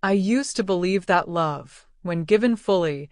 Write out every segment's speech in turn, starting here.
I used to believe that love, when given fully,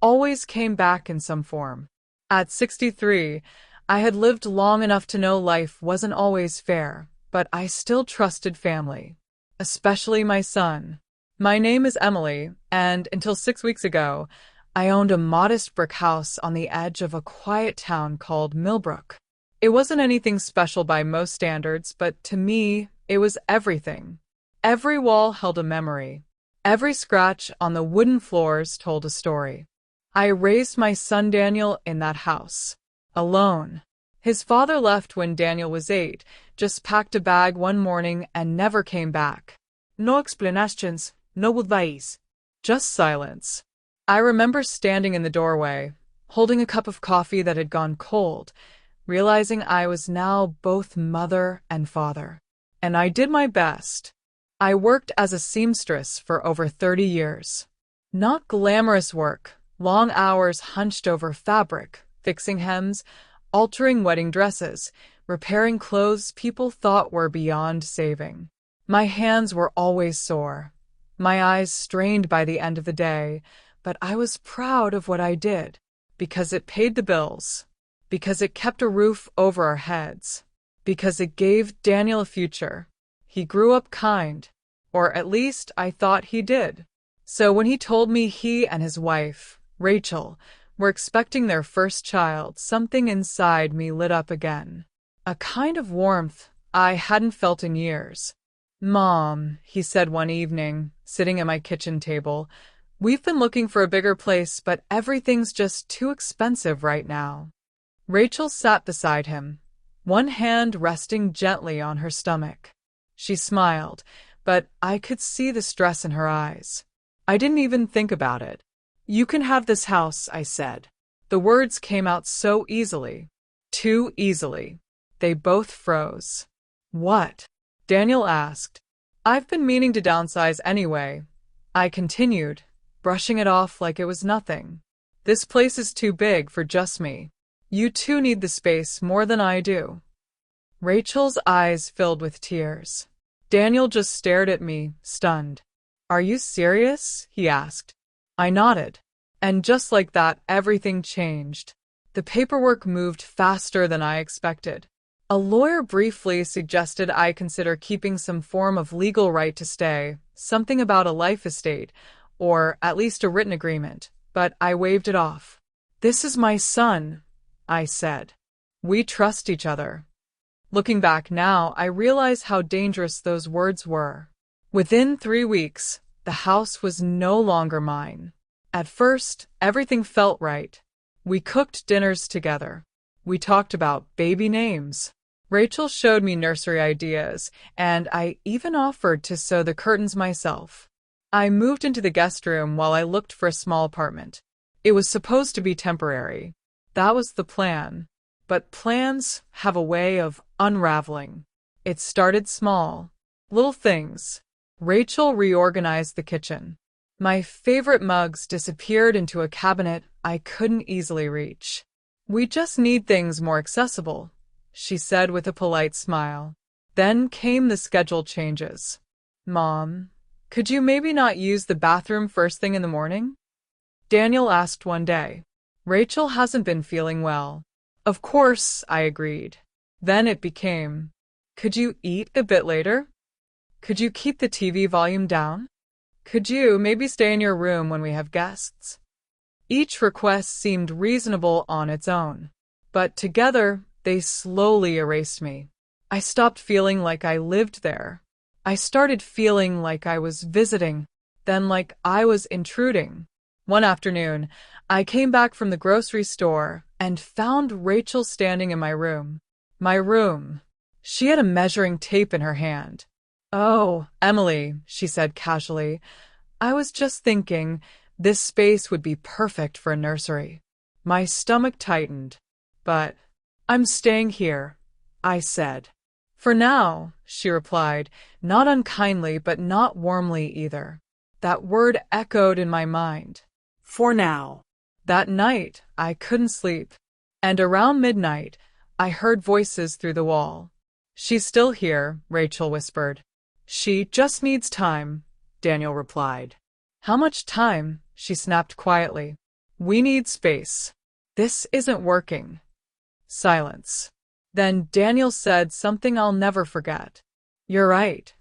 always came back in some form. At 63, I had lived long enough to know life wasn't always fair, but I still trusted family, especially my son. My name is Emily, and until 6 weeks ago, I owned a modest brick house on the edge of a quiet town called Millbrook. It wasn't anything special by most standards, but to me, it was everything. Every wall held a memory. Every scratch on the wooden floors told a story. I raised my son Daniel in that house, alone. His father left when Daniel was 8, just packed a bag one morning and never came back. No explanations, no goodbyes. Just silence. I remember standing in the doorway, holding a cup of coffee that had gone cold, realizing I was now both mother and father. And I did my best. I worked as a seamstress for over 30 years. Not glamorous work, long hours hunched over fabric, fixing hems, altering wedding dresses, repairing clothes people thought were beyond saving. My hands were always sore, my eyes strained by the end of the day, but I was proud of what I did, because it paid the bills, because it kept a roof over our heads, because it gave Daniel a future. He grew up kind, or at least I thought he did. So when he told me he and his wife, Rachel, were expecting their first child, something inside me lit up again. A kind of warmth I hadn't felt in years. "Mom," he said one evening, sitting at my kitchen table, "we've been looking for a bigger place, but everything's just too expensive right now." Rachel sat beside him, one hand resting gently on her stomach. She smiled, but I could see the stress in her eyes. I didn't even think about it. "You can have this house," I said. The words came out so easily. Too easily. They both froze. "What?" Daniel asked. "I've been meaning to downsize anyway," I continued, brushing it off like it was nothing. "This place is too big for just me. You two need the space more than I do." Rachel's eyes filled with tears. Daniel just stared at me, stunned. "Are you serious?" he asked. I nodded. And just like that, everything changed. The paperwork moved faster than I expected. A lawyer briefly suggested I consider keeping some form of legal right to stay, something about a life estate, or at least a written agreement, but I waved it off. "This is my son," I said. "We trust each other." Looking back now, I realize how dangerous those words were. Within 3 weeks, the house was no longer mine. At first, everything felt right. We cooked dinners together. We talked about baby names. Rachel showed me nursery ideas, and I even offered to sew the curtains myself. I moved into the guest room while I looked for a small apartment. It was supposed to be temporary. That was the plan. But plans have a way of unraveling. It started small. Little things. Rachel reorganized the kitchen. My favorite mugs disappeared into a cabinet I couldn't easily reach. "We just need things more accessible," she said with a polite smile. Then came the schedule changes. "Mom, could you maybe not use the bathroom first thing in the morning?" Daniel asked one day. "Rachel hasn't been feeling well." "Of course," I agreed. Then it became, "Could you eat a bit later? Could you keep the TV volume down? Could you maybe stay in your room when we have guests?" Each request seemed reasonable on its own, but together they slowly erased me. I stopped feeling like I lived there. I started feeling like I was visiting, then like I was intruding. One afternoon, I came back from the grocery store and found Rachel standing in my room. My room. She had a measuring tape in her hand. "Oh, Emily," she said casually, "I was just thinking this space would be perfect for a nursery." My stomach tightened. "But I'm staying here," I said. "For now," she replied, not unkindly but not warmly either. That word echoed in my mind. For now. That night, I couldn't sleep. And around midnight, I heard voices through the wall. "She's still here," Rachel whispered. "She just needs time." Daniel replied. How much time? She snapped quietly. We need space. This isn't working. Silence. Then Daniel said something I'll never forget. You're right.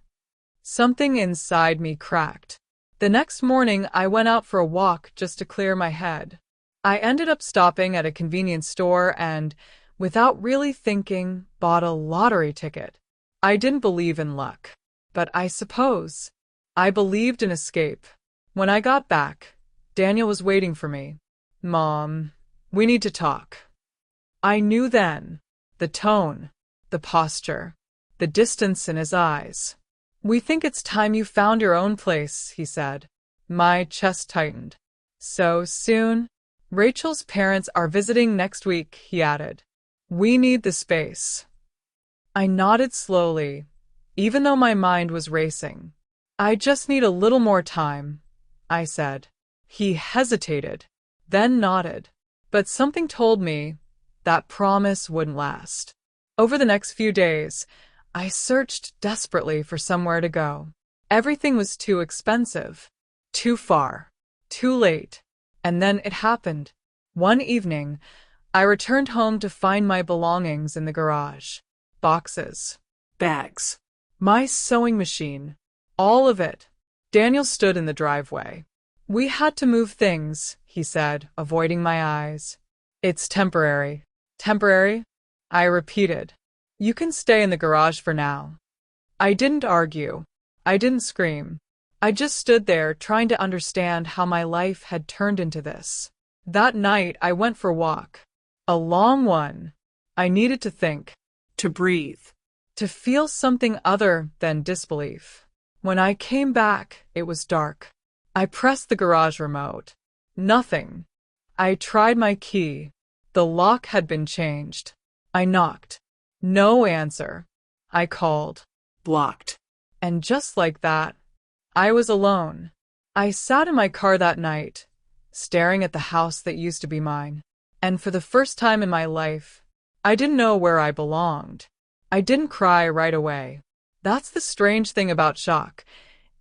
Something inside me cracked. The next morning, I went out for a walk just to clear my head. I ended up stopping at a convenience store and, without really thinking, bought a lottery ticket. I didn't believe in luck, but I suppose I believed in escape. When I got back, Daniel was waiting for me. Mom, we need to talk. I knew then, the tone, the posture, the distance in his eyes. We think it's time you found your own place, he said. My chest tightened. So soon? Rachel's parents are visiting next week, he added. We need the space. I nodded slowly, even though my mind was racing. I just need a little more time, I said. He hesitated, then nodded. But something told me that promise wouldn't last. Over the next few days, I searched desperately for somewhere to go. Everything was too expensive, too far, too late. And then it happened. One evening, I returned home to find my belongings in the garage. Boxes, Bags. my sewing machine, all of it. Daniel stood in the driveway. We had to move things, he said, avoiding my eyes. It's temporary. Temporary? I repeated. You can stay in the garage for now. I didn't argue. I didn't scream. I just stood there trying to understand how my life had turned into this. That night I went for a walk. A long one. I needed to think. To breathe. To feel something other than disbelief. When I came back, it was dark. I pressed the garage remote. Nothing. I tried my key. The lock had been changed. I knocked. No answer. I called. Blocked. And just like that, I was alone. I sat in my car that night, staring at the house that used to be mine. And for the first time in my life, I didn't know where I belonged. I didn't cry right away. That's the strange thing about shock.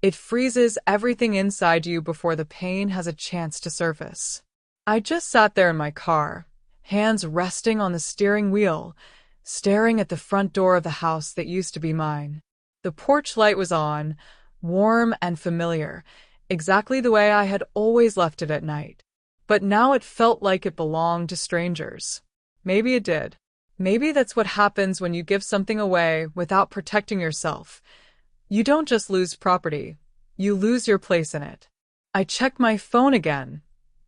It freezes everything inside you before the pain has a chance to surface. I just sat there in my car, hands resting on the steering wheel, staring at the front door of the house that used to be mine. The porch light was on, warm and familiar, exactly the way I had always left it at night. But now it felt like it belonged to strangers. Maybe it did. Maybe that's what happens when you give something away without protecting yourself. You don't just lose property, you lose your place in it. I checked my phone again,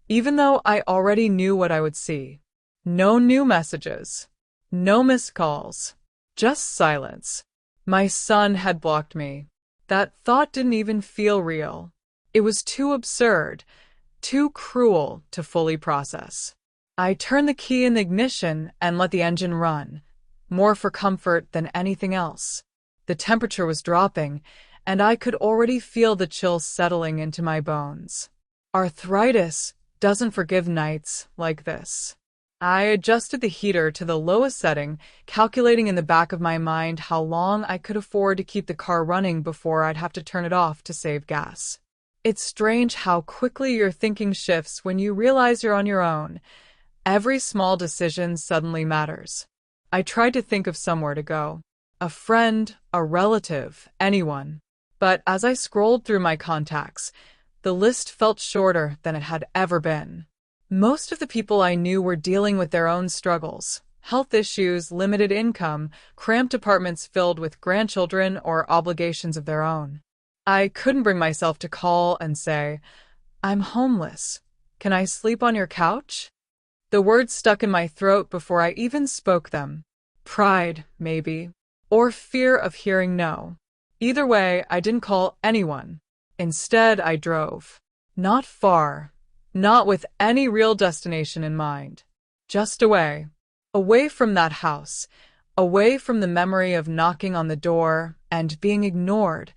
even though I already knew what I would see. No new messages. No missed calls. Just silence. My son had blocked me. That thought didn't even feel real. It was too absurd, too cruel to fully process. I turned the key in the ignition and let the engine run, more for comfort than anything else. The temperature was dropping, and I could already feel the chill settling into my bones. Arthritis doesn't forgive nights like this. I adjusted the heater to the lowest setting, calculating in the back of my mind how long I could afford to keep the car running before I'd have to turn it off to save gas. It's strange how quickly your thinking shifts when you realize you're on your own. Every small decision suddenly matters. I tried to think of somewhere to go. A friend, a relative, anyone. But as I scrolled through my contacts, the list felt shorter than it had ever been. Most of the people I knew were dealing with their own struggles, health issues, limited income, cramped apartments filled with grandchildren or obligations of their own. I couldn't bring myself to call and say, I'm homeless. Can I sleep on your couch? The words stuck in my throat before I even spoke them. Pride, maybe, or fear of hearing no. Either way, I didn't call anyone. Instead, I drove. Not far. Not with any real destination in mind. Just away. Away from that house. Away from the memory of knocking on the door and being ignored.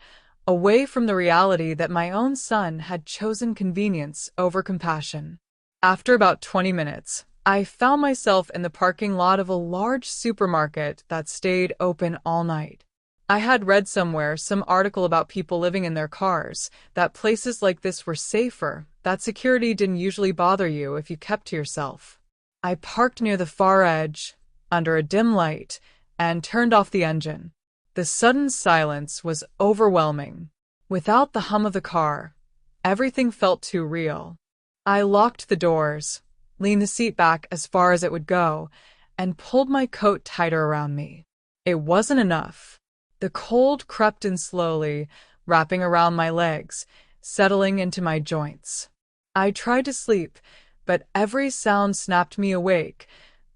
Away from the reality that my own son had chosen convenience over compassion. After about 20 minutes, I found myself in the parking lot of a large supermarket that stayed open all night. I had read somewhere some article about people living in their cars, that places like this were safer, that security didn't usually bother you if you kept to yourself. I parked near the far edge, under a dim light, and turned off the engine. The sudden silence was overwhelming. Without the hum of the car, everything felt too real. I locked the doors, leaned the seat back as far as it would go, and pulled my coat tighter around me. It wasn't enough. The cold crept in slowly, wrapping around my legs, settling into my joints. I tried to sleep, but every sound snapped me awake.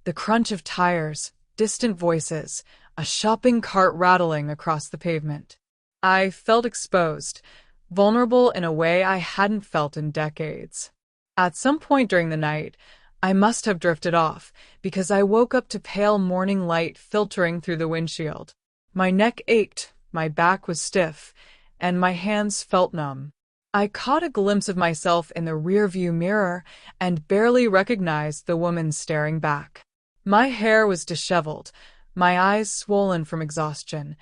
The crunch of tires, distant voices, a shopping cart rattling across the pavement. I felt exposed, vulnerable in a way I hadn't felt in decades. At some point during the night, I must have drifted off, because I woke up to pale morning light filtering through the windshield. My neck ached, my back was stiff, and my hands felt numb. I caught a glimpse of myself in the rearview mirror and barely recognized the woman staring back. My hair was disheveled, my eyes swollen from exhaustion,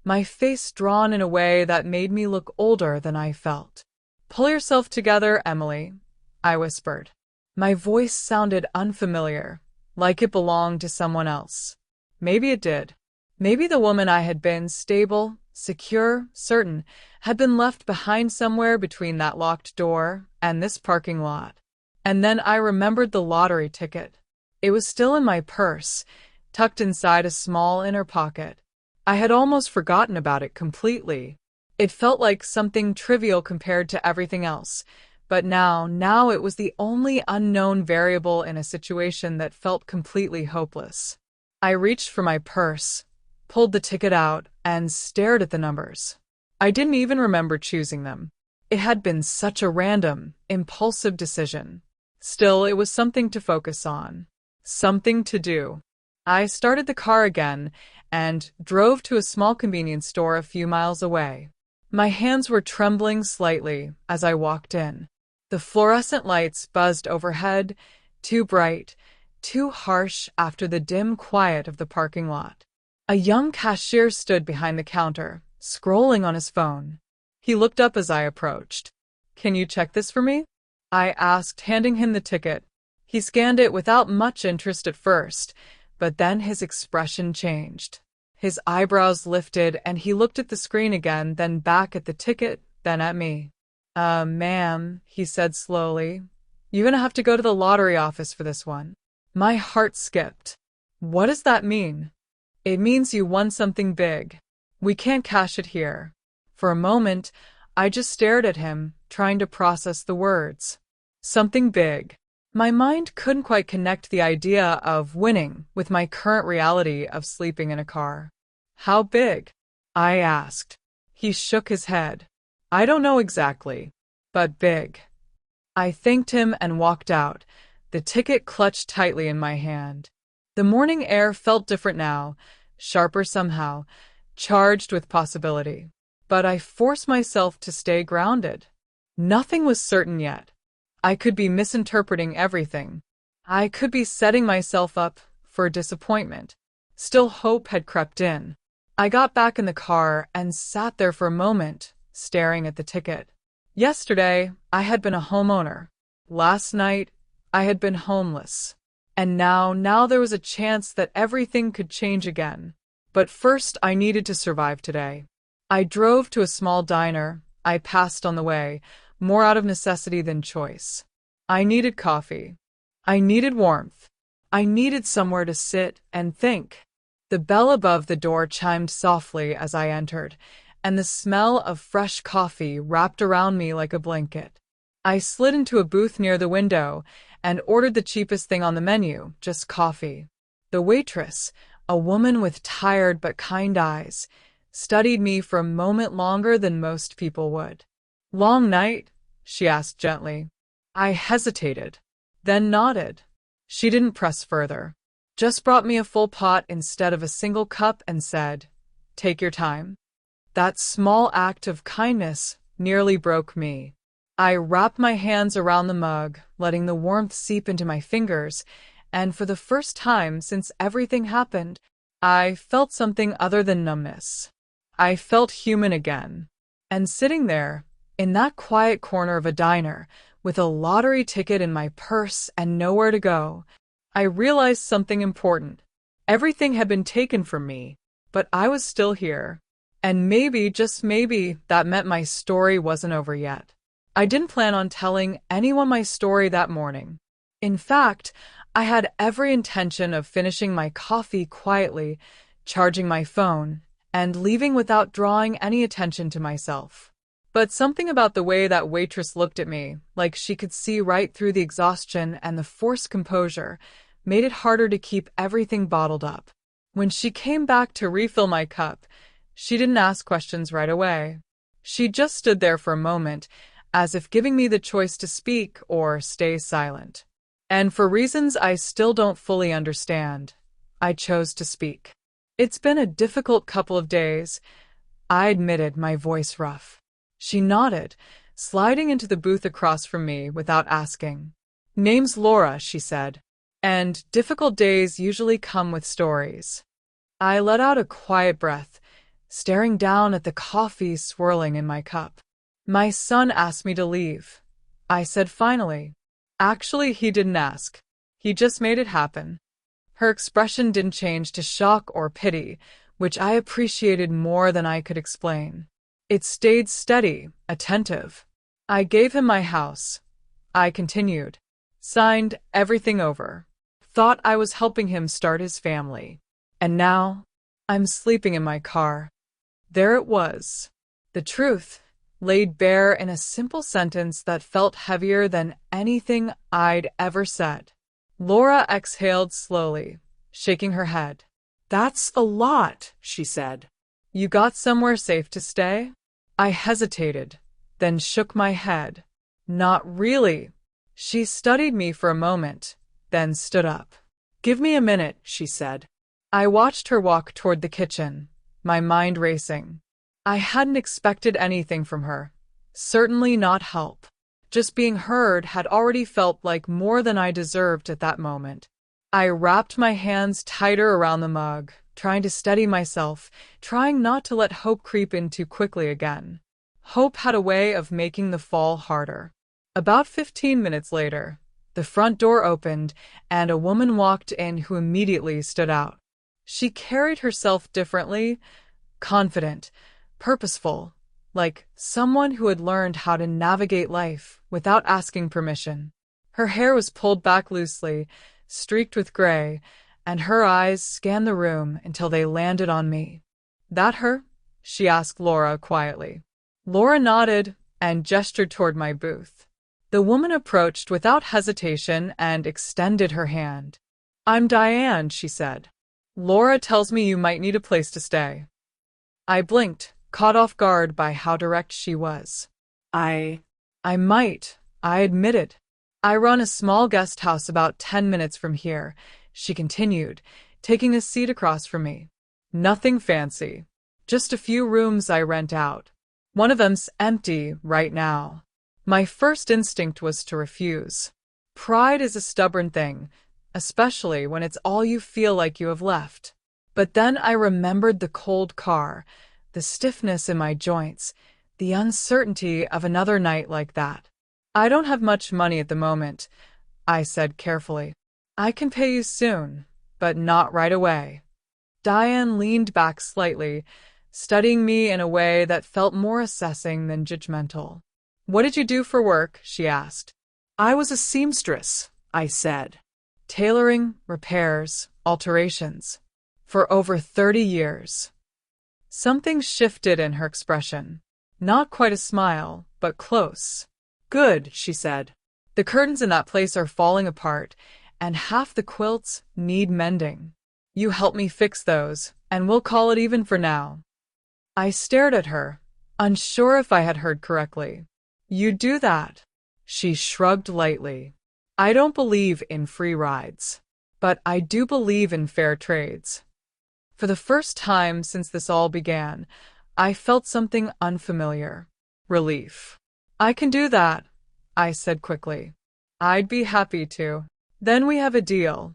my face drawn in a way that made me look older than I felt. "Pull yourself together, Emily," I whispered. My voice sounded unfamiliar, like it belonged to someone else. Maybe it did. Maybe the woman I had been, stable, secure, certain, had been left behind somewhere between that locked door and this parking lot. And then I remembered the lottery ticket. It was still in my purse, tucked inside a small inner pocket. I had almost forgotten about it completely. It felt like something trivial compared to everything else. But now it was the only unknown variable in a situation that felt completely hopeless. I reached for my purse, pulled the ticket out, and stared at the numbers. I didn't even remember choosing them. It had been such a random, impulsive decision. Still, it was something to focus on. Something to do. I started the car again and drove to a small convenience store a few miles away. My hands were trembling slightly as I walked in. The fluorescent lights buzzed overhead, too bright, too harsh after the dim quiet of the parking lot. A young cashier stood behind the counter, scrolling on his phone. He looked up as I approached. "Can you check this for me?" I asked, handing him the ticket. He scanned it without much interest at first, but then his expression changed. His eyebrows lifted and he looked at the screen again, then back at the ticket, then at me. Ma'am," he said slowly, "you're gonna have to go to the lottery office for this one." My heart skipped. What does that mean? "It means you won something big. We can't cash it here." For a moment, I just stared at him, trying to process the words. Something big. My mind couldn't quite connect the idea of winning with my current reality of sleeping in a car. "How big?" I asked. He shook his head. "I don't know exactly, but big." I thanked him and walked out, the ticket clutched tightly in my hand. The morning air felt different now, sharper somehow, charged with possibility. But I forced myself to stay grounded. Nothing was certain yet. I could be misinterpreting everything. I could be setting myself up for disappointment. Still, hope had crept in. I got back in the car and sat there for a moment, staring at the ticket. Yesterday, I had been a homeowner. Last night, I had been homeless. And now there was a chance that everything could change again. But first, I needed to survive today. I drove to a small diner I passed on the way, more out of necessity than choice. I needed coffee. I needed warmth. I needed somewhere to sit and think. The bell above the door chimed softly as I entered, and the smell of fresh coffee wrapped around me like a blanket. I slid into a booth near the window and ordered the cheapest thing on the menu, just coffee. The waitress, a woman with tired but kind eyes, studied me for a moment longer than most people would. "Long night?" she asked gently. I hesitated, then nodded. She didn't press further, just brought me a full pot instead of a single cup and said, "Take your time." That small act of kindness nearly broke me. I wrapped my hands around the mug, letting the warmth seep into my fingers, and for the first time since everything happened, I felt something other than numbness. I felt human again. And sitting there, in that quiet corner of a diner, with a lottery ticket in my purse and nowhere to go, I realized something important. Everything had been taken from me, but I was still here. And maybe, just maybe, that meant my story wasn't over yet. I didn't plan on telling anyone my story that morning. In fact, I had every intention of finishing my coffee quietly, charging my phone, and leaving without drawing any attention to myself. But something about the way that waitress looked at me, like she could see right through the exhaustion and the forced composure, made it harder to keep everything bottled up. When she came back to refill my cup, she didn't ask questions right away. She just stood there for a moment, as if giving me the choice to speak or stay silent. And for reasons I still don't fully understand, I chose to speak. It's been a difficult couple of days, I admitted, my voice rough. She nodded, sliding into the booth across from me without asking. Name's Laura, she said. And difficult days usually come with stories. I let out a quiet breath, staring down at the coffee swirling in my cup. My son asked me to leave, I said finally. Actually, he didn't ask. He just made it happen. Her expression didn't change to shock or pity, which I appreciated more than I could explain. It stayed steady, attentive. I gave him my house. I continued. Signed everything over. Thought I was helping him start his family. And now, I'm sleeping in my car. There it was. The truth, laid bare in a simple sentence that felt heavier than anything I'd ever said. Laura exhaled slowly, shaking her head. That's a lot, she said. You got somewhere safe to stay? I hesitated, then shook my head. Not really. She studied me for a moment, then stood up. Give me a minute, she said. I watched her walk toward the kitchen, my mind racing. I hadn't expected anything from her. Certainly not help. Just being heard had already felt like more than I deserved at that moment. I wrapped my hands tighter around the mug, trying to steady myself, trying not to let hope creep in too quickly again. Hope had a way of making the fall harder. About 15 minutes later, the front door opened and a woman walked in who immediately stood out. She carried herself differently, confident, purposeful, like someone who had learned how to navigate life without asking permission. Her hair was pulled back loosely, streaked with gray, and her eyes scanned the room until they landed on me. That her? She asked Laura quietly. Laura nodded and gestured toward my booth. The woman approached without hesitation and extended her hand. I'm Diane, she said. Laura tells me you might need a place to stay. I blinked, caught off guard by how direct she was. I might, I admitted. I run a small guest house about 10 minutes from here, she continued, taking a seat across from me. Nothing fancy. Just a few rooms I rent out. One of them's empty right now. My first instinct was to refuse. Pride is a stubborn thing, especially when it's all you feel like you have left. But then I remembered the cold car, the stiffness in my joints, the uncertainty of another night like that. I don't have much money at the moment, I said carefully. I can pay you soon, but not right away. Diane leaned back slightly, studying me in a way that felt more assessing than judgmental. What did you do for work? She asked. I was a seamstress, I said. Tailoring, repairs, alterations. For over 30 years. Something shifted in her expression. Not quite a smile, but close. Good, she said. The curtains in that place are falling apart, and half the quilts need mending. You help me fix those, and we'll call it even for now. I stared at her, unsure if I had heard correctly. You do that? She shrugged lightly. I don't believe in free rides, but I do believe in fair trades. For the first time since this all began, I felt something unfamiliar. Relief. I can do that, I said quickly. I'd be happy to. Then we have a deal,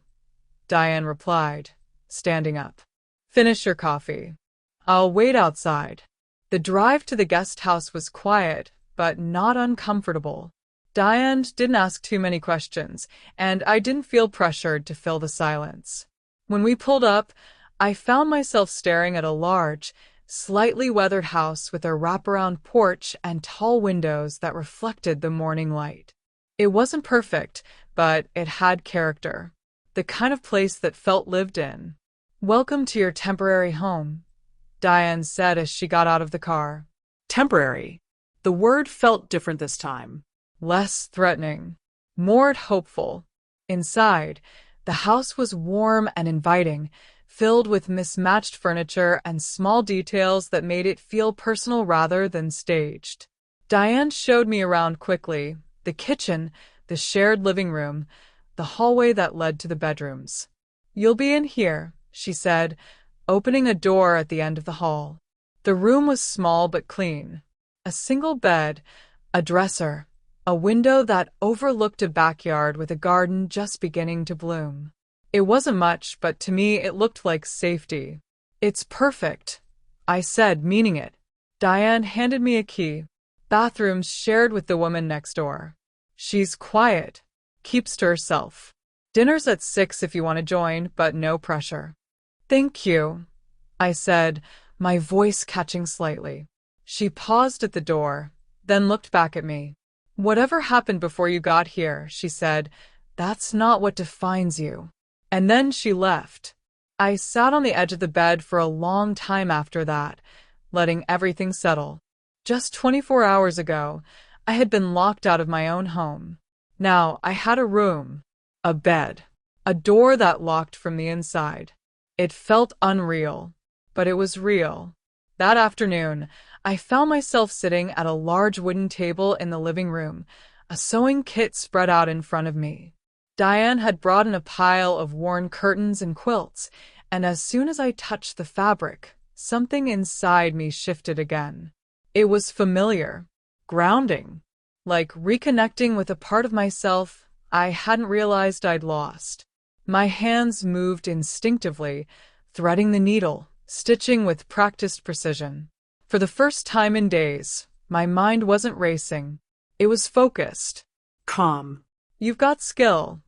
Diane replied, standing up. Finish your coffee. I'll wait outside. The drive to the guest house was quiet, but not uncomfortable. Diane didn't ask too many questions, and I didn't feel pressured to fill the silence. When we pulled up, I found myself staring at a large, slightly weathered house with a wraparound porch and tall windows that reflected the morning light. It wasn't perfect, but it had character. The kind of place that felt lived in. "Welcome to your temporary home," Diane said as she got out of the car. Temporary. The word felt different this time. Less threatening, more hopeful. Inside, the house was warm and inviting, filled with mismatched furniture and small details that made it feel personal rather than staged. Diane showed me around quickly: the kitchen, the shared living room, the hallway that led to the bedrooms. "You'll be in here," she said, opening a door at the end of the hall. The room was small but clean. A single bed, a dresser, a window that overlooked a backyard with a garden just beginning to bloom. It wasn't much, but to me it looked like safety. "It's perfect," I said, meaning it. Diane handed me a key. "Bathrooms shared with the woman next door. She's quiet, keeps to herself. Dinner's at 6 if you want to join, but no pressure." "Thank you," I said, my voice catching slightly. She paused at the door, then looked back at me. "Whatever happened before you got here," she said, "that's not what defines you." And then she left. I sat on the edge of the bed for a long time after that, letting everything settle. Just 24 hours ago, I had been locked out of my own home. Now I had a room, a bed, a door that locked from the inside. It felt unreal, but it was real. That afternoon, I found myself sitting at a large wooden table in the living room, a sewing kit spread out in front of me. Diane had brought in a pile of worn curtains and quilts, and as soon as I touched the fabric, something inside me shifted again. It was familiar, grounding, like reconnecting with a part of myself I hadn't realized I'd lost. My hands moved instinctively, threading the needle, stitching with practiced precision. For the first time in days, my mind wasn't racing. It was focused. Calm. "You've got skill,"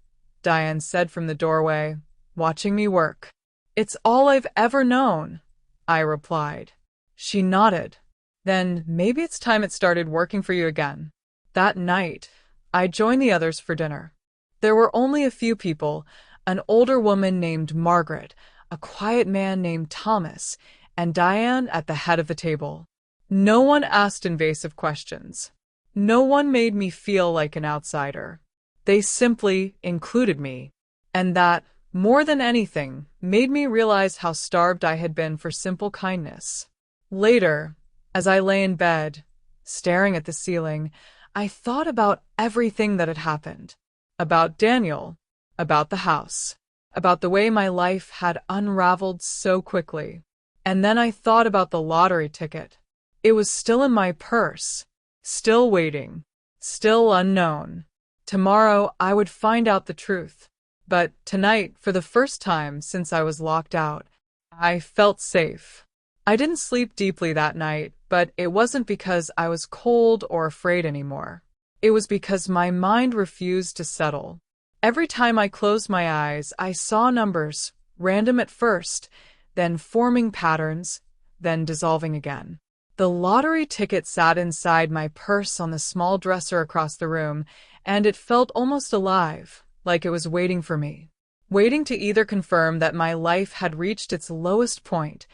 Diane said from the doorway, watching me work. "It's all I've ever known," I replied. She nodded. "Then maybe it's time it started working for you again." That night, I joined the others for dinner. There were only a few people: an older woman named Margaret, a quiet man named Thomas, and Diane at the head of the table. No one asked invasive questions. No one made me feel like an outsider. They simply included me. And that, more than anything, made me realize how starved I had been for simple kindness. Later, as I lay in bed, staring at the ceiling, I thought about everything that had happened. About Daniel, about the house, about the way my life had unraveled so quickly. And then I thought about the lottery ticket. It was still in my purse, still waiting, still unknown. Tomorrow I would find out the truth. But tonight, for the first time since I was locked out, I felt safe. I didn't sleep deeply that night, but it wasn't because I was cold or afraid anymore. It was because my mind refused to settle. Every time I closed my eyes, I saw numbers, random at first, then forming patterns, then dissolving again. The lottery ticket sat inside my purse on the small dresser across the room, and it felt almost alive, like it was waiting for me. Waiting to either confirm that my life had reached its lowest point,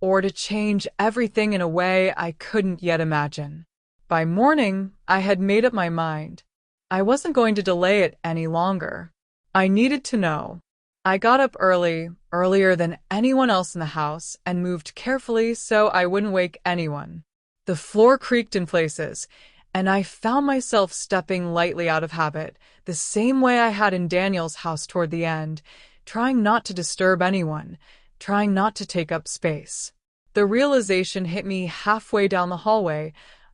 or to change everything in a way I couldn't yet imagine. By morning, I had made up my mind. I wasn't going to delay it any longer. I needed to know. I got up early, earlier than anyone else in the house, and moved carefully so I wouldn't wake anyone. The floor creaked in places, and I found myself stepping lightly out of habit, the same way I had in Daniel's house toward the end, trying not to disturb anyone, trying not to take up space. The realization hit me halfway down the hallway.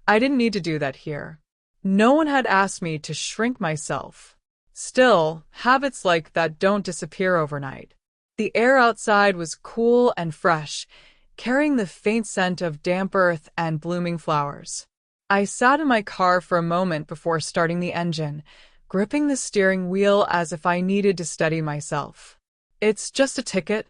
I didn't need to do that here. No one had asked me to shrink myself. Still, habits like that don't disappear overnight. The air outside was cool and fresh, carrying the faint scent of damp earth and blooming flowers. I sat in my car for a moment before starting the engine, gripping the steering wheel as if I needed to steady myself. "It's just a ticket,"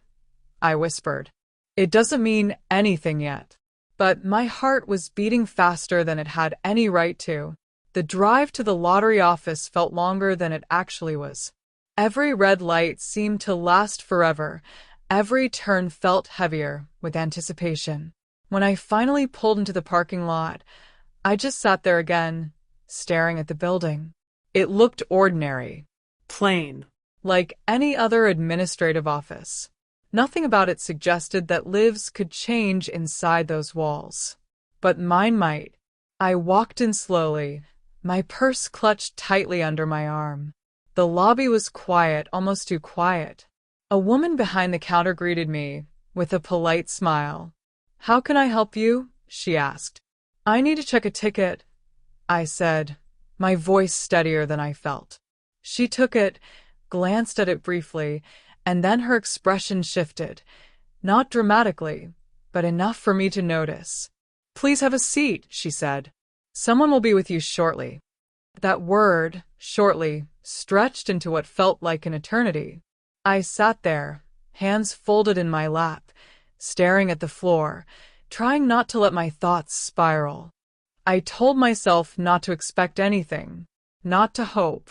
I whispered. "It doesn't mean anything yet." But my heart was beating faster than it had any right to. The drive to the lottery office felt longer than it actually was. Every red light seemed to last forever. Every turn felt heavier with anticipation. When I finally pulled into the parking lot, I just sat there again, staring at the building. It looked ordinary, Plain. like any other administrative office. Nothing about it suggested that lives could change inside those walls. But mine might. I walked in slowly, my purse clutched tightly under my arm. The lobby was quiet, almost too quiet. A woman behind the counter greeted me with a polite smile. "How can I help you?" she asked. "I need to check a ticket," I said, my voice steadier than I felt. She took it, glanced at it briefly, and then her expression shifted. Not dramatically, but enough for me to notice. "Please have a seat," she said. "Someone will be with you shortly." That word, shortly, stretched into what felt like an eternity. I sat there, hands folded in my lap, staring at the floor, trying not to let my thoughts spiral. I told myself not to expect anything, not to hope.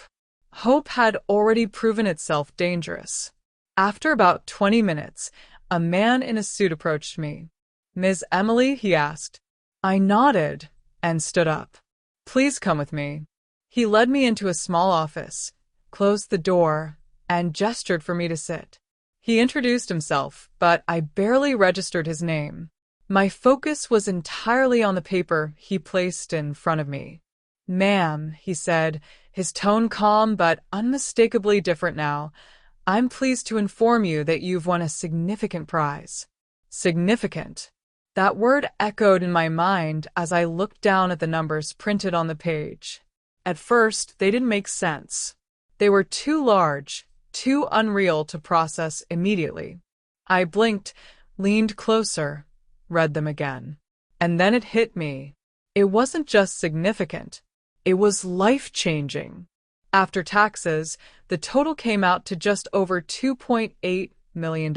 Hope had already proven itself dangerous. After about 20 minutes, a man in a suit approached me. "Ms. Emily?" he asked. I nodded and stood up. "Please come with me." He led me into a small office, closed the door, and gestured for me to sit. He introduced himself, but I barely registered his name. My focus was entirely on the paper he placed in front of me. "Ma'am," he said, his tone calm but unmistakably different now, "I'm pleased to inform you that you've won a significant prize." Significant. That word echoed in my mind as I looked down at the numbers printed on the page. At first, they didn't make sense. They were too large, too unreal to process immediately. I blinked, leaned closer, read them again. And then it hit me. It wasn't just significant. It was life-changing. After taxes, the total came out to just over $2.8 million.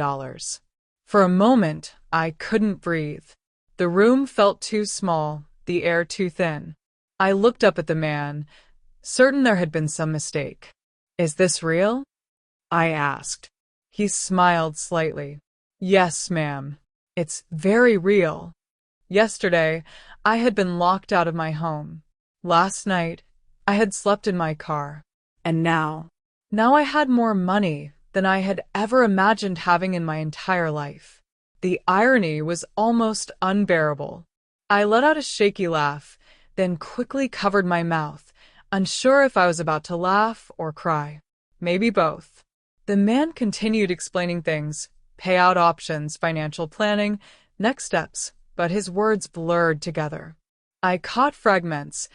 For a moment, I couldn't breathe. The room felt too small, the air too thin. I looked up at the man, certain there had been some mistake. "Is this real?" I asked. He smiled slightly. "Yes, ma'am. It's very real. Yesterday, I had been locked out of my home. Last night, I had slept in my car. And now I had more money than I had ever imagined having in my entire life." The irony was almost unbearable. I let out a shaky laugh, then quickly covered my mouth, unsure if I was about to laugh or cry. Maybe both. The man continued explaining things, payout options, financial planning, next steps, but his words blurred together. I caught fragments: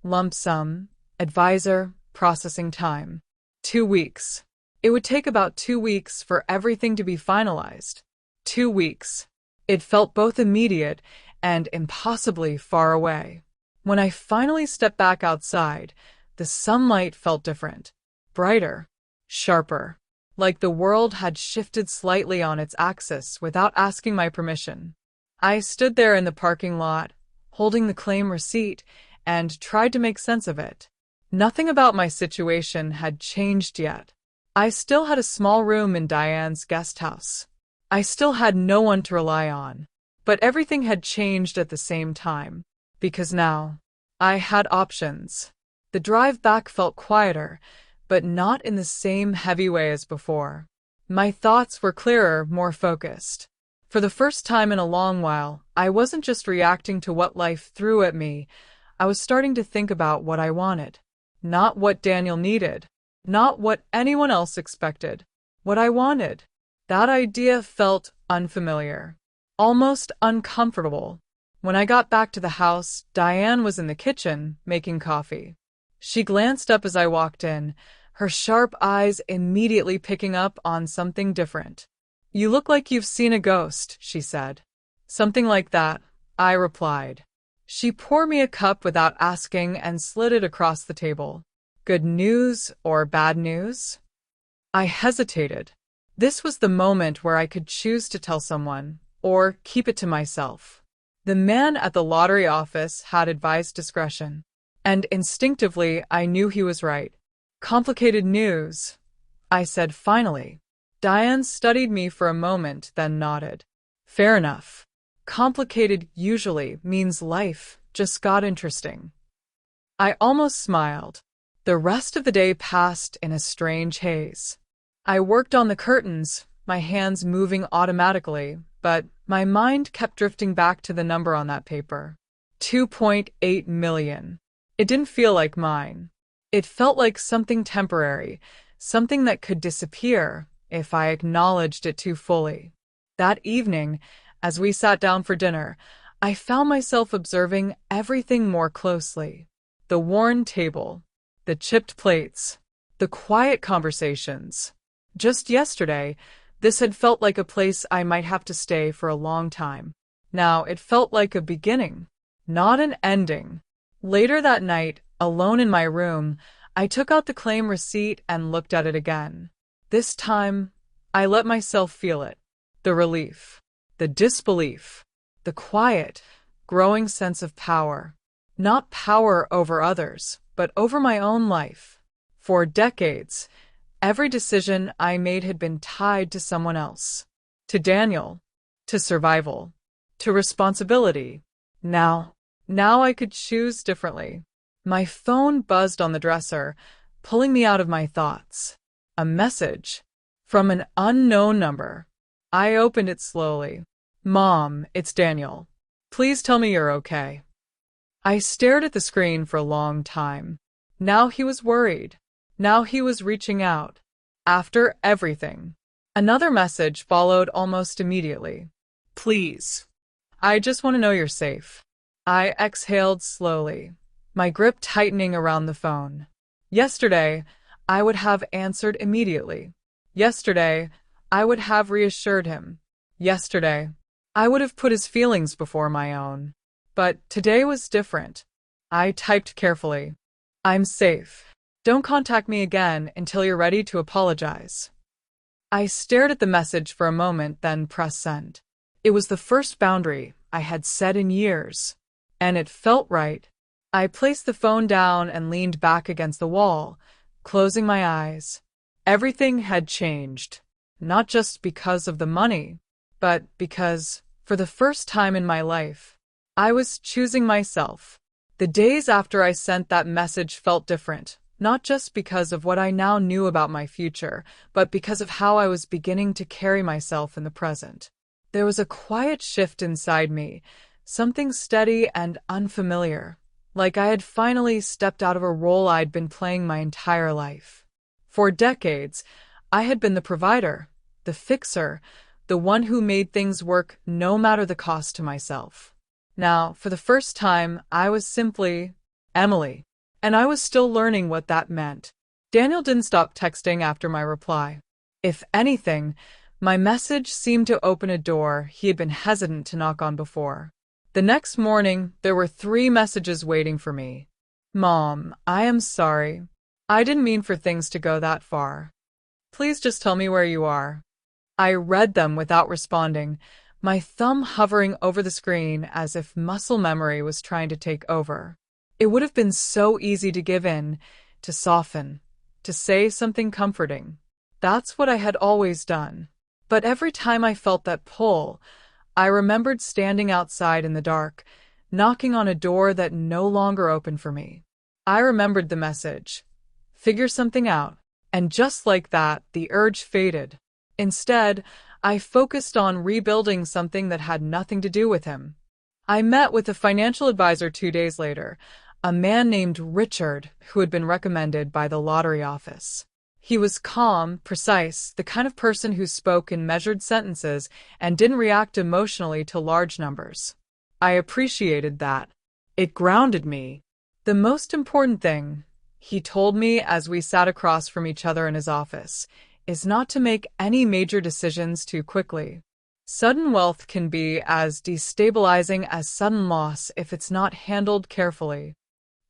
lump sum, advisor, processing time. 2 weeks. It would take about 2 weeks for everything to be finalized. 2 weeks. It felt both immediate and impossibly far away. When I finally stepped back outside, the sunlight felt different. Brighter. Sharper. Like the world had shifted slightly on its axis without asking my permission. I stood there in the parking lot, holding the claim receipt, and tried to make sense of it. Nothing about my situation had changed yet. I still had a small room in Diane's guest house. I still had no one to rely on. But everything had changed at the same time, because now I had options. The drive back felt quieter, but not in the same heavy way as before. My thoughts were clearer, more focused. For the first time in a long while, I wasn't just reacting to what life threw at me. I was starting to think about what I wanted. Not what Daniel needed. Not what anyone else expected. What I wanted. That idea felt unfamiliar. Almost uncomfortable. When I got back to the house, Diane was in the kitchen, making coffee. She glanced up as I walked in, her sharp eyes immediately picking up on something different. "You look like you've seen a ghost," she said. Something like that, I replied. She poured me a cup without asking and slid it across the table. Good news or bad news? I hesitated. This was the moment where I could choose to tell someone, or keep it to myself. The man at the lottery office had advised discretion, and instinctively I knew he was right. Complicated news, I said finally. Diane studied me for a moment, then nodded. Fair enough. Complicated usually means life just got interesting. I almost smiled. The rest of the day passed in a strange haze. I worked on the curtains, my hands moving automatically, but my mind kept drifting back to the number on that paper. 2.8 million. It didn't feel like mine. It felt like something temporary, something that could disappear if I acknowledged it too fully. That evening, as we sat down for dinner, I found myself observing everything more closely. The worn table, the chipped plates, the quiet conversations. Just yesterday, this had felt like a place I might have to stay for a long time. Now it felt like a beginning, not an ending. Later that night, alone in my room, I took out the claim receipt and looked at it again. This time, I let myself feel it. The relief, the disbelief, the quiet, growing sense of power. Not power over others, but over my own life. For decades, every decision I made had been tied to someone else. To Daniel, to survival, to responsibility. Now I could choose differently. My phone buzzed on the dresser, pulling me out of my thoughts. A message from an unknown number. I opened it slowly. Mom, it's Daniel. Please tell me you're okay. I stared at the screen for a long time. Now he was worried. Now he was reaching out. After everything. Another message followed almost immediately. Please. I just want to know you're safe. I exhaled slowly, my grip tightening around the phone. Yesterday, I would have answered immediately. Yesterday, I would have reassured him. Yesterday, I would have put his feelings before my own. But today was different. I typed carefully. I'm safe. Don't contact me again until you're ready to apologize. I stared at the message for a moment, then pressed send. It was the first boundary I had set in years, and it felt right. I placed the phone down and leaned back against the wall, closing my eyes. Everything had changed, not just because of the money, but because, for the first time in my life, I was choosing myself. The days after I sent that message felt different, not just because of what I now knew about my future, but because of how I was beginning to carry myself in the present. There was a quiet shift inside me, something steady and unfamiliar, like I had finally stepped out of a role I'd been playing my entire life. For decades, I had been the provider, the fixer, the one who made things work no matter the cost to myself. Now, for the first time, I was simply Emily, and I was still learning what that meant. Daniel didn't stop texting after my reply. If anything, my message seemed to open a door he had been hesitant to knock on before. The next morning, there were 3 messages waiting for me. Mom, I am sorry. I didn't mean for things to go that far. Please just tell me where you are. I read them without responding, my thumb hovering over the screen as if muscle memory was trying to take over. It would have been so easy to give in, to soften, to say something comforting. That's what I had always done. But every time I felt that pull, I remembered standing outside in the dark, knocking on a door that no longer opened for me. I remembered the message. Figure something out. And just like that, the urge faded. Instead, I focused on rebuilding something that had nothing to do with him. I met with a financial advisor 2 days later, a man named Richard who had been recommended by the lottery office. He was calm, precise, the kind of person who spoke in measured sentences and didn't react emotionally to large numbers. I appreciated that. It grounded me. The most important thing, he told me as we sat across from each other in his office, is not to make any major decisions too quickly. Sudden wealth can be as destabilizing as sudden loss if it's not handled carefully.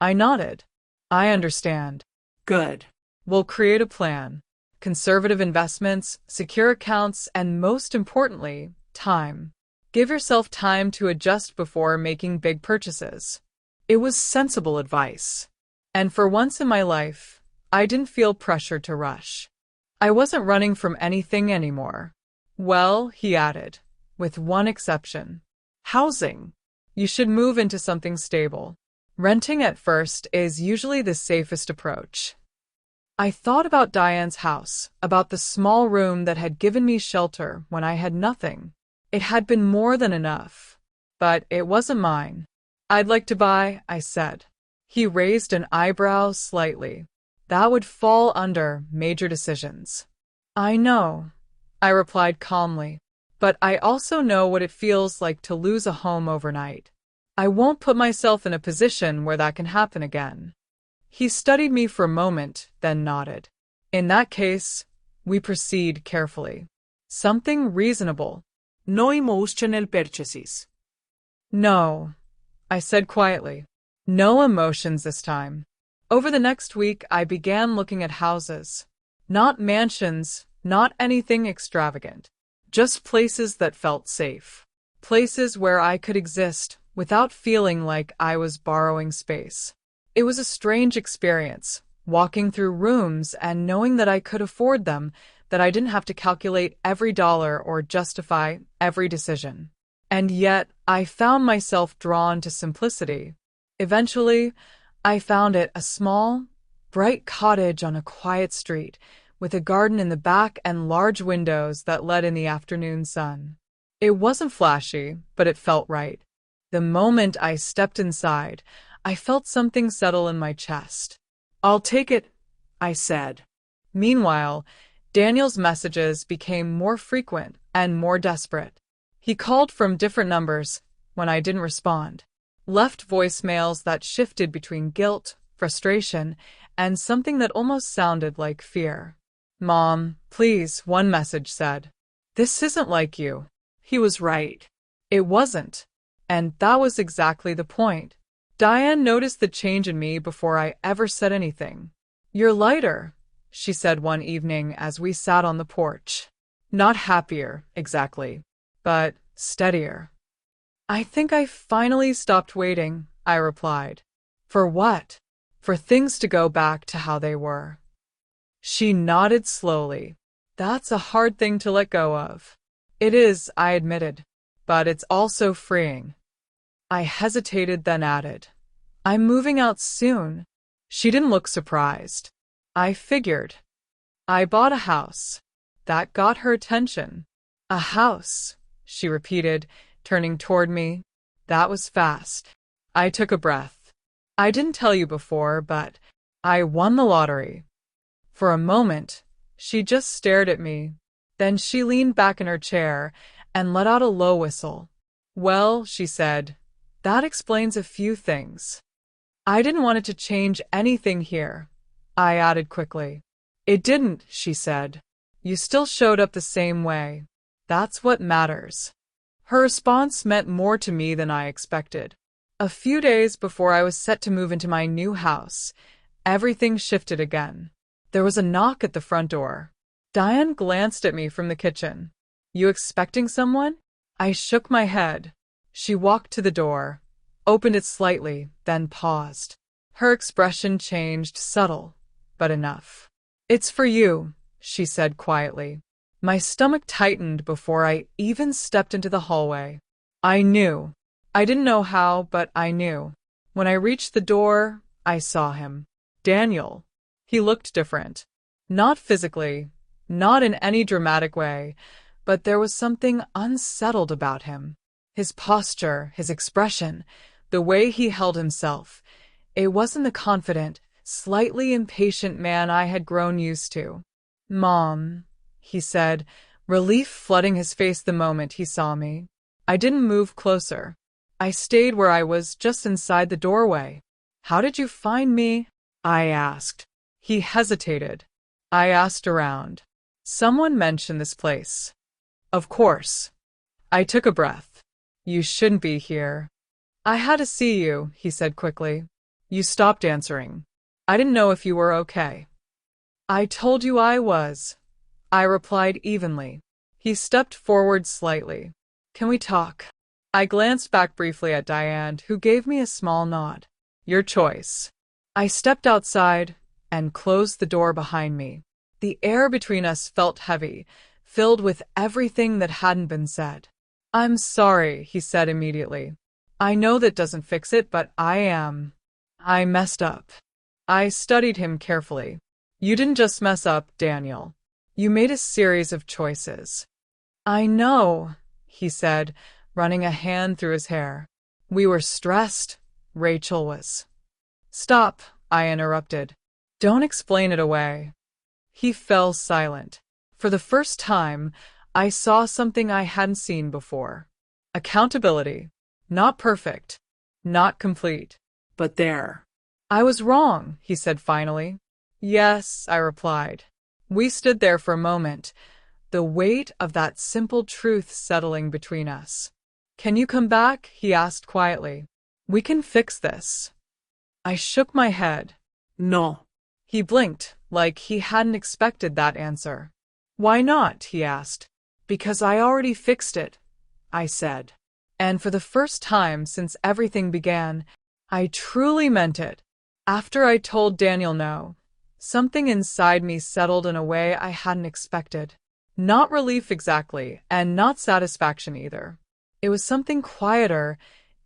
I nodded. I understand. Good. We'll create a plan. Conservative investments, secure accounts, and most importantly, time. Give yourself time to adjust before making big purchases. It was sensible advice. And for once in my life, I didn't feel pressured to rush. I wasn't running from anything anymore. Well, he added, with one exception. Housing. You should move into something stable. Renting at first is usually the safest approach. I thought about Diane's house, about the small room that had given me shelter when I had nothing. It had been more than enough. But it wasn't mine. I'd like to buy, I said. He raised an eyebrow slightly. That would fall under major decisions. I know, I replied calmly. But I also know what it feels like to lose a home overnight. I won't put myself in a position where that can happen again. He studied me for a moment, then nodded. In that case, we proceed carefully. Something reasonable. No emotional purchases. No, I said quietly. No emotions this time. Over the next week, I began looking at houses. Not mansions, not anything extravagant. Just places that felt safe. Places where I could exist without feeling like I was borrowing space. It was a strange experience, walking through rooms and knowing that I could afford them, that I didn't have to calculate every dollar or justify every decision. And yet, I found myself drawn to simplicity. Eventually, I found it a small, bright cottage on a quiet street, with a garden in the back and large windows that let in the afternoon sun. It wasn't flashy, but it felt right. The moment I stepped inside, I felt something settle in my chest. I'll take it, I said. Meanwhile, Daniel's messages became more frequent and more desperate. He called from different numbers when I didn't respond, left voicemails that shifted between guilt, frustration, and something that almost sounded like fear. Mom, please, one message said. This isn't like you. He was right. It wasn't. And that was exactly the point. Diane noticed the change in me before I ever said anything. You're lighter, she said one evening as we sat on the porch. Not happier, exactly, but steadier. I think I finally stopped waiting, I replied. For what? For things to go back to how they were. She nodded slowly. That's a hard thing to let go of. It is, I admitted, but it's also freeing. I hesitated, then added, I'm moving out soon. She didn't look surprised. I figured. I bought a house. That got her attention. A house, she repeated, turning toward me. That was fast. I took a breath. I didn't tell you before, but I won the lottery. For a moment, she just stared at me. Then she leaned back in her chair and let out a low whistle. Well, she said, that explains a few things. I didn't want it to change anything here, I added quickly. It didn't, she said. You still showed up the same way. That's what matters. Her response meant more to me than I expected. A few days before I was set to move into my new house, everything shifted again. There was a knock at the front door. Diane glanced at me from the kitchen. You expecting someone? I shook my head. She walked to the door, opened it slightly, then paused. Her expression changed, subtle, but enough. It's for you, she said quietly. My stomach tightened before I even stepped into the hallway. I knew. I didn't know how, but I knew. When I reached the door, I saw him. Daniel. He looked different. Not physically, not in any dramatic way, but there was something unsettled about him. His posture, his expression, the way he held himself. It wasn't the confident, slightly impatient man I had grown used to. Mom, he said, relief flooding his face the moment he saw me. I didn't move closer. I stayed where I was, just inside the doorway. How did you find me? I asked. He hesitated. I asked around. Someone mentioned this place. Of course. I took a breath. You shouldn't be here. I had to see you, he said quickly. You stopped answering. I didn't know if you were okay. I told you I was, I replied evenly. He stepped forward slightly. Can we talk? I glanced back briefly at Diane, who gave me a small nod. Your choice. I stepped outside and closed the door behind me. The air between us felt heavy, filled with everything that hadn't been said. I'm sorry, he said immediately. I know that doesn't fix it, but I messed up. I studied him carefully. You didn't just mess up, Daniel. You made a series of choices. I know, he said, running a hand through his hair. We were stressed. Rachel was. Stop, I interrupted. Don't explain it away. He fell silent. For the first time, I saw something I hadn't seen before. Accountability. Not perfect. Not complete. But there. I was wrong, he said finally. Yes, I replied. We stood there for a moment, the weight of that simple truth settling between us. Can you come back? He asked quietly. We can fix this. I shook my head. No. He blinked, like he hadn't expected that answer. Why not? He asked. Because I already fixed it, I said. And for the first time since everything began, I truly meant it. After I told Daniel no, something inside me settled in a way I hadn't expected. Not relief exactly, and not satisfaction either. It was something quieter,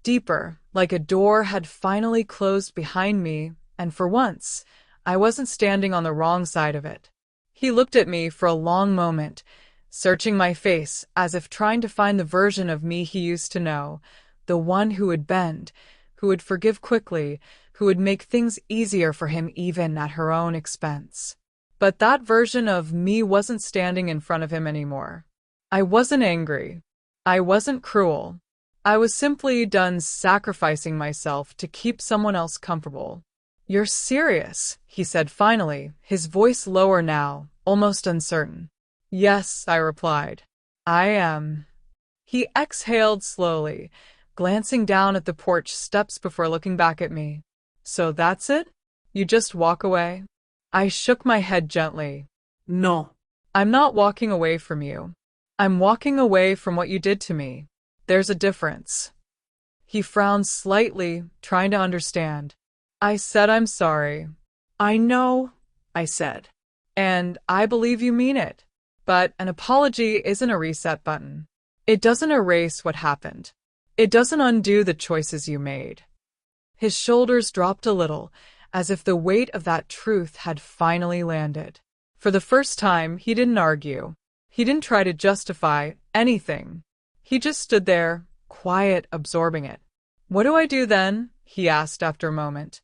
deeper, like a door had finally closed behind me, and for once, I wasn't standing on the wrong side of it. He looked at me for a long moment, searching my face as if trying to find the version of me he used to know, the one who would bend, who would forgive quickly, who would make things easier for him even at her own expense. But that version of me wasn't standing in front of him anymore. I wasn't angry. I wasn't cruel. I was simply done sacrificing myself to keep someone else comfortable. You're serious, he said finally, his voice lower now, almost uncertain. Yes, I replied. I am. He exhaled slowly, glancing down at the porch steps before looking back at me. So that's it? You just walk away? I shook my head gently. No. I'm not walking away from you. I'm walking away from what you did to me. There's a difference. He frowned slightly, trying to understand. I said I'm sorry. I know, I said. And I believe you mean it. But an apology isn't a reset button. It doesn't erase what happened. It doesn't undo the choices you made. His shoulders dropped a little, as if the weight of that truth had finally landed. For the first time, he didn't argue. He didn't try to justify anything. He just stood there, quiet, absorbing it. What do I do then? He asked after a moment.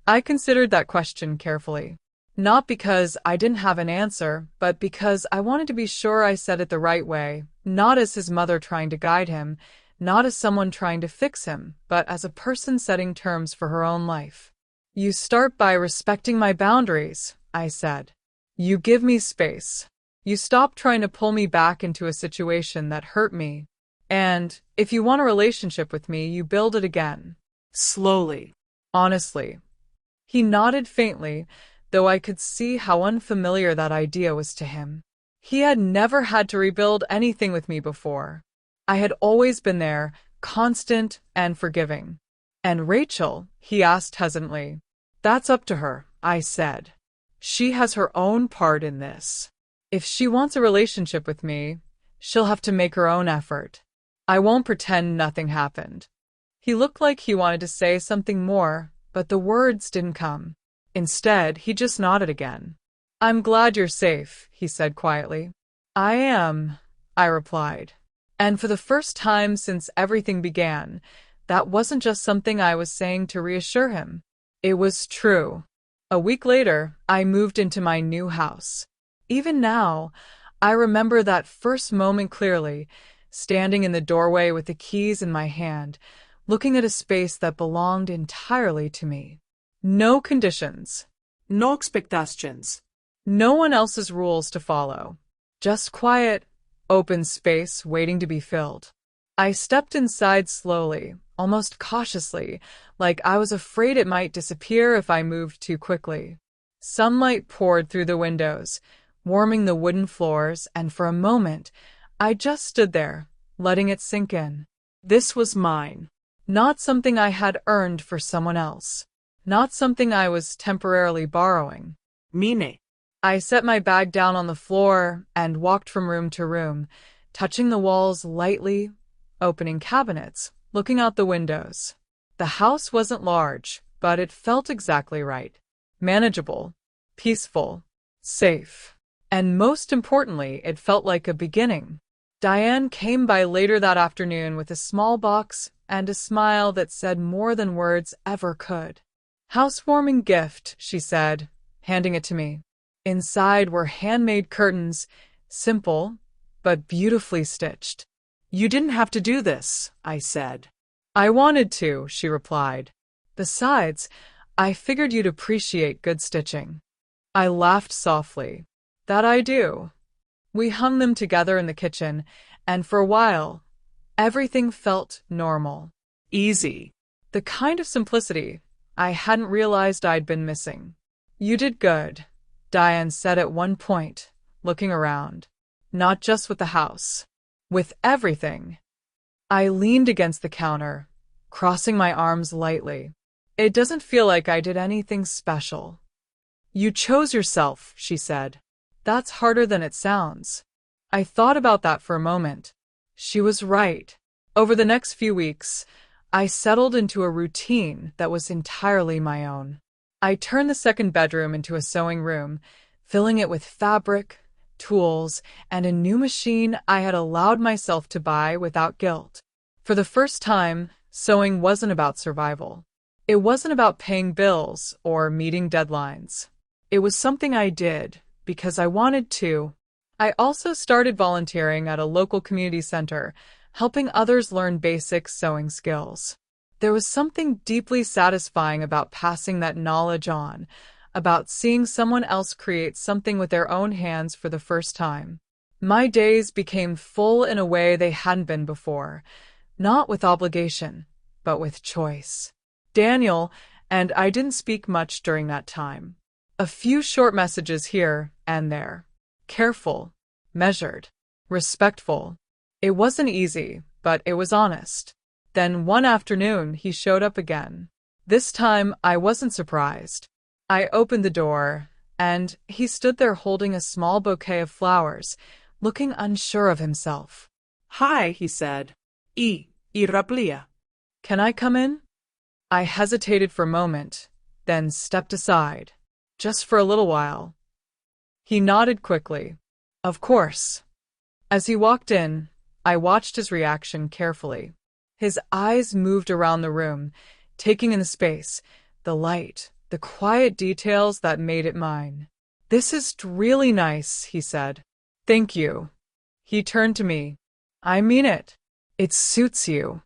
I considered that question carefully. Not because I didn't have an answer, but because I wanted to be sure I said it the right way, not as his mother trying to guide him, not as someone trying to fix him, but as a person setting terms for her own life. You start by respecting my boundaries, I said. You give me space. You stop trying to pull me back into a situation that hurt me. And if you want a relationship with me, you build it again. Slowly. Honestly. He nodded faintly, though I could see how unfamiliar that idea was to him. He had never had to rebuild anything with me before. I had always been there, constant and forgiving. And Rachel, he asked hesitantly. That's up to her, I said. She has her own part in this. If she wants a relationship with me, she'll have to make her own effort. I won't pretend nothing happened. He looked like he wanted to say something more, but the words didn't come. Instead, he just nodded again. I'm glad you're safe, he said quietly. I am, I replied. And for the first time since everything began, that wasn't just something I was saying to reassure him. It was true. A week later, I moved into my new house. Even now, I remember that first moment clearly, standing in the doorway with the keys in my hand, looking at a space that belonged entirely to me. No conditions. No expectations. No one else's rules to follow. Just quiet, open space waiting to be filled. I stepped inside slowly, almost cautiously, like I was afraid it might disappear if I moved too quickly. Sunlight poured through the windows, warming the wooden floors, and for a moment, I just stood there, letting it sink in. This was mine. Not something I had earned for someone else. Not something I was temporarily borrowing. Mine. I set my bag down on the floor and walked from room to room, touching the walls lightly, opening cabinets, looking out the windows. The house wasn't large, but it felt exactly right. Manageable, peaceful, safe. And most importantly, it felt like a beginning. Diane came by later that afternoon with a small box and a smile that said more than words ever could. "Housewarming gift," she said, handing it to me. Inside were handmade curtains, simple, but beautifully stitched. You didn't have to do this, I said. "I wanted to," she replied. "Besides, I figured you'd appreciate good stitching." I laughed softly. "That I do." We hung them together in the kitchen, and for a while, everything felt normal. Easy. The kind of simplicity I hadn't realized I'd been missing. "You did good," Diane said at one point, looking around. "Not just with the house. With everything." I leaned against the counter, crossing my arms lightly. "It doesn't feel like I did anything special." "You chose yourself," she said. "That's harder than it sounds." I thought about that for a moment. She was right. Over the next few weeks, I settled into a routine that was entirely my own. I turned the second bedroom into a sewing room, filling it with fabric, tools, and a new machine I had allowed myself to buy without guilt. For the first time, sewing wasn't about survival. It wasn't about paying bills or meeting deadlines. It was something I did because I wanted to. I also started volunteering at a local community center, helping others learn basic sewing skills. There was something deeply satisfying about passing that knowledge on, about seeing someone else create something with their own hands for the first time. My days became full in a way they hadn't been before, not with obligation, but with choice. Daniel and I didn't speak much during that time. A few short messages here and there. Careful, measured, respectful. It wasn't easy, but it was honest. Then one afternoon, he showed up again. This time, I wasn't surprised. I opened the door, and he stood there holding a small bouquet of flowers, looking unsure of himself. "Hi," he said. Raplia. "Can I come in?" I hesitated for a moment, then stepped aside. "Just for a little while." He nodded quickly. "Of course." As he walked in, I watched his reaction carefully. His eyes moved around the room, taking in the space, the light, the quiet details that made it mine. "This is really nice," he said. "Thank you." He turned to me. "I mean it. It suits you."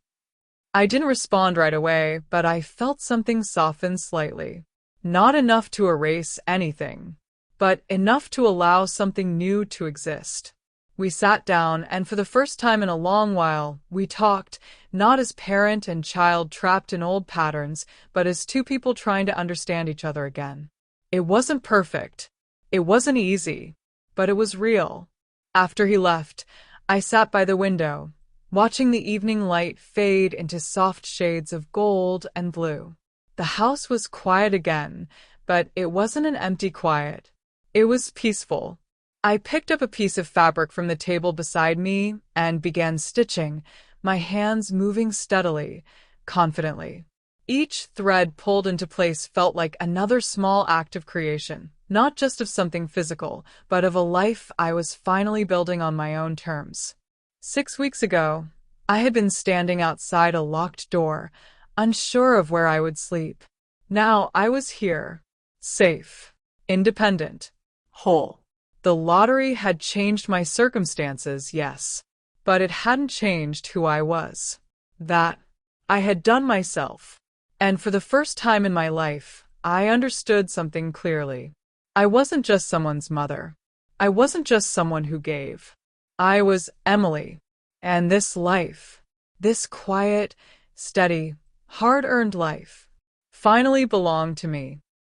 I didn't respond right away, but I felt something soften slightly. Not enough to erase anything, but enough to allow something new to exist. We sat down, and for the first time in a long while, we talked, not as parent and child trapped in old patterns, but as two people trying to understand each other again. It wasn't perfect. It wasn't easy, but it was real. After he left, I sat by the window, watching the evening light fade into soft shades of gold and blue. The house was quiet again, but it wasn't an empty quiet. It was peaceful. I picked up a piece of fabric from the table beside me and began stitching, my hands moving steadily, confidently. Each thread pulled into place felt like another small act of creation, not just of something physical, but of a life I was finally building on my own terms. 6 weeks ago, I had been standing outside a locked door, unsure of where I would sleep. Now I was here, safe, independent, Whole. The lottery had changed my circumstances, yes, but it hadn't changed who I was. That I had done myself. And for the first time in my life, I understood something clearly. I wasn't just someone's mother. I wasn't just someone who gave. I was Emily. And this life, This quiet, steady, hard earned life finally belonged to me.